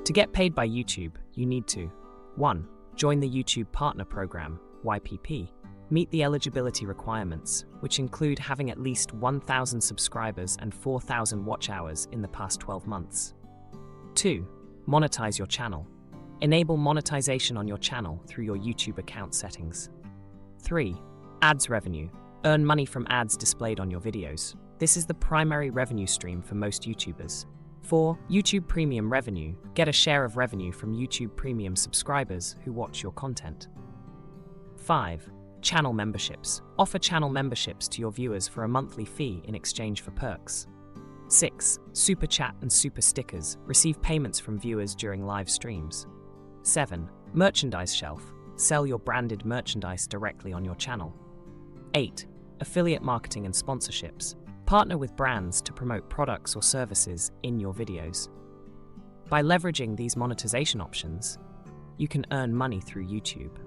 To get paid by YouTube, you need to 1. Join the YouTube Partner Program, YPP. Meet the eligibility requirements, which include having at least 1,000 subscribers and 4,000 watch hours in the past 12 months. 2. Monetize your channel. Enable monetization on your channel through your YouTube account settings. 3. Ads revenue. Earn money from ads displayed on your videos. This is the primary revenue stream for most YouTubers. 4. YouTube Premium revenue. Get a share of revenue from YouTube Premium subscribers who watch your content. 5. Channel memberships. Offer channel memberships to your viewers for a monthly fee in exchange for perks. 6. Super Chat and Super Stickers. Receive payments from viewers during live streams. 7. Merchandise shelf. Sell your branded merchandise directly on your channel. 8. Affiliate marketing and sponsorships. Partner with brands to promote products or services in your videos. By leveraging these monetization options, you can earn money through YouTube.